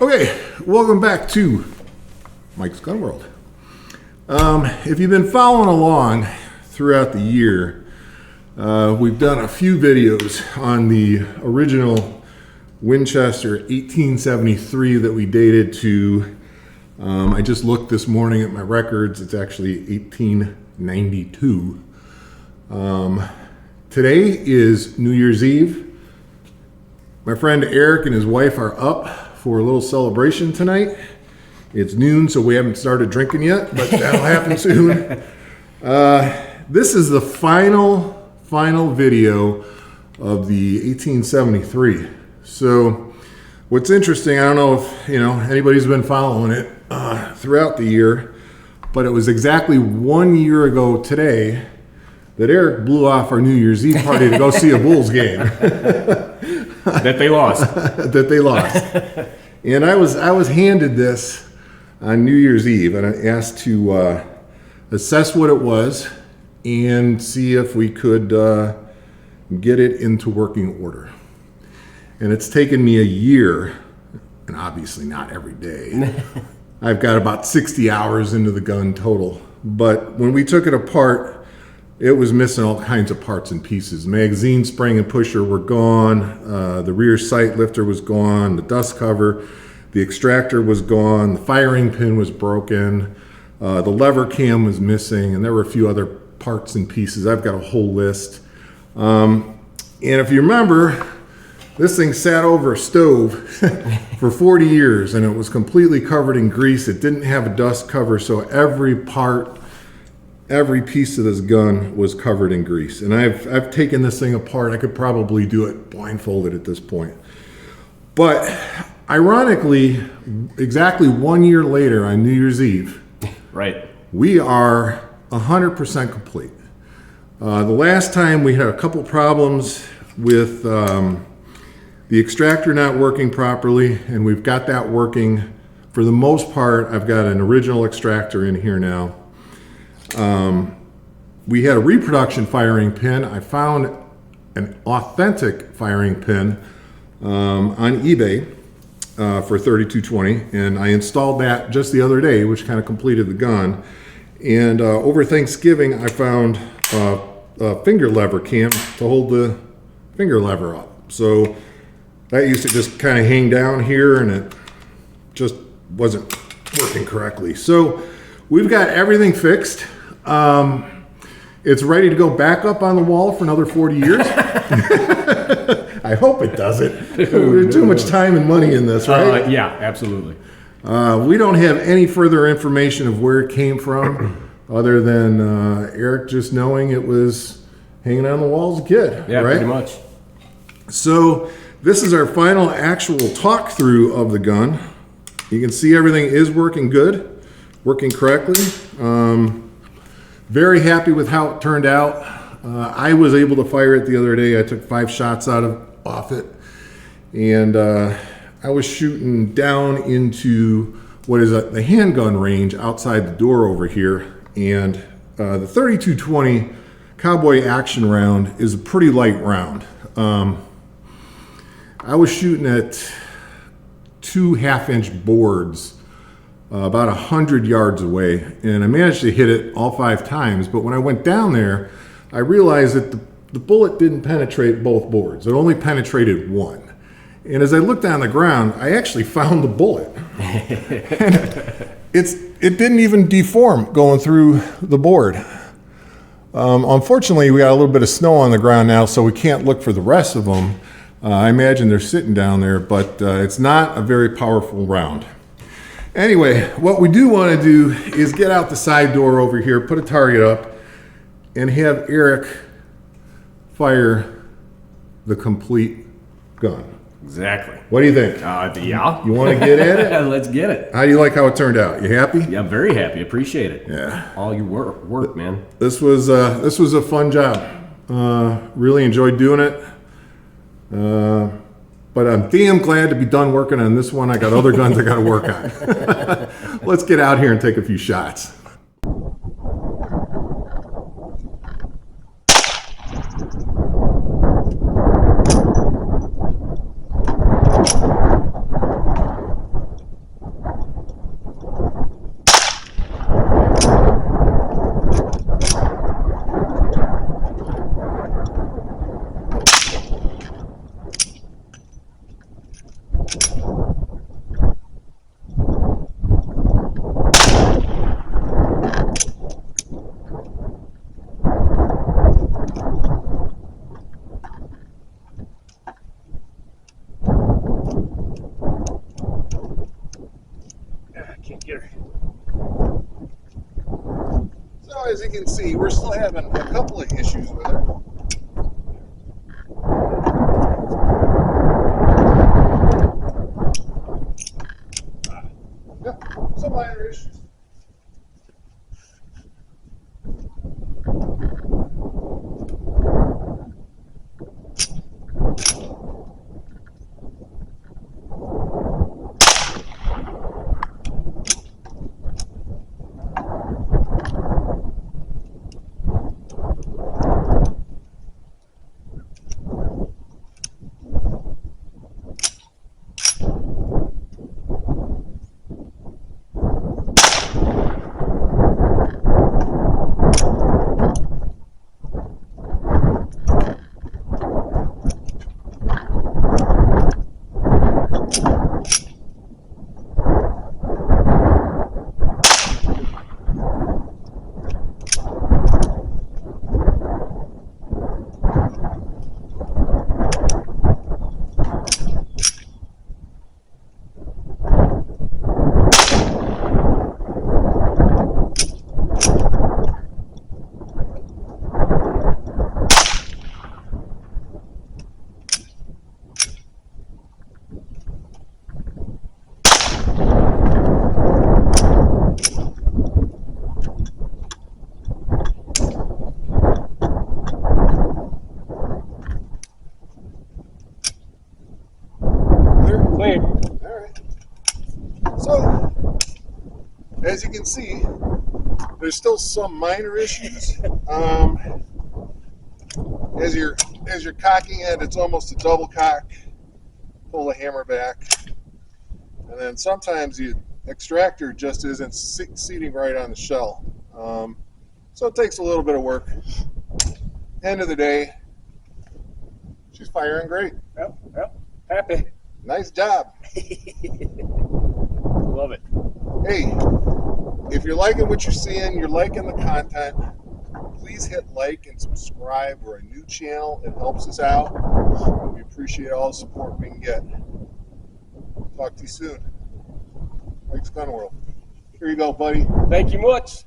Okay, welcome back to Mike's Gun World. If you've been following along throughout the year, we've done a few videos on the original Winchester 1873 that we dated to, I just looked this morning at my records, it's actually 1892. Today is New Year's Eve. My friend Eric and his wife are up for a little celebration tonight. It's noon, so we haven't started drinking yet, but that'll happen soon. This is the final video of the 1873. So what's interesting, I don't know if anybody's been following it throughout the year, but it was exactly 1 year ago today that Eric blew off our New Year's Eve party to go see a Bulls game. That they lost. That they lost. And I was handed this on New Year's Eve, and I asked to assess what it was and see if we could get it into working order. And it's taken me a year, and obviously not every day. I've got about 60 hours into the gun total. But when we took it apart, it was missing all kinds of parts and pieces. Magazine spring and pusher were gone. The rear sight lifter was gone. The dust cover, the extractor was gone. The firing pin was broken. The lever cam was missing, and there were a few other parts and pieces. I've got a whole list. And if you remember, this thing sat over a stove for 40 years, and it was completely covered in grease. It didn't have a dust cover, so every piece of this gun was covered in grease. And I've taken this thing apart. I could probably do it blindfolded at this point. But ironically, exactly 1 year later on New Year's Eve, right, we are 100% complete. The last time we had a couple problems with the extractor not working properly, and we've got that working for the most part. I've got an original extractor in here now. We had a reproduction firing pin. I found an authentic firing pin on eBay for $32.20, and I installed that just the other day, which kind of completed the gun. And over Thanksgiving, I found a finger lever cam to hold the finger lever up. So that used to just kind of hang down here, and it just wasn't working correctly. So we've got everything fixed. It's ready to go back up on the wall for another 40 years. I hope it doesn't. There's too much time and money in this, right? Yeah, absolutely. We don't have any further information of where it came from other than Eric just knowing it was hanging on the wall as a kid. Yeah, right? Pretty much. So this is our final actual talk through of the gun. You can see everything is working good, working correctly. Very happy with how it turned out. I was able to fire it the other day. I took 5 shots off it, and I was shooting down into what is the handgun range outside the door over here. And the 3220 Cowboy action round is a pretty light round. I was shooting at 2 half-inch boards about 100 yards away, and I managed to hit it all 5 times. But when I went down there, I realized that the bullet didn't penetrate both boards. It only penetrated one. And as I looked on the ground, I actually found the bullet. And it didn't even deform going through the board. Unfortunately, we got a little bit of snow on the ground now, so we can't look for the rest of them. I imagine they're sitting down there, but it's not a very powerful round. Anyway, what we do want to do is get out the side door over here, put a target up, and have Eric fire the complete gun. Exactly. What do you think? Yeah. You want to get at it? Let's get it. How do you like how it turned out? You happy? Yeah, I'm very happy. Appreciate it. Yeah. All your work, man. This was a fun job. Really enjoyed doing it. But I'm damn glad to be done working on this one. I got other guns I got to work on. Let's get out here and take a few shots. can see, we're still having a couple of issues with her. Yeah, some minor issues. Clear. All right. So, as you can see, there's still some minor issues. As you're cocking it, it's almost a double cock. Pull the hammer back, and then sometimes the extractor just isn't seating right on the shell. So it takes a little bit of work. End of the day, she's firing great. Yep. Happy. Nice job. Love it. Hey, if you're liking what you're seeing, you're liking the content, please hit like and subscribe. We're a new channel. It helps us out. We appreciate all the support we can get. Talk to you soon. Mike's Gun World. Here you go, buddy. Thank you much.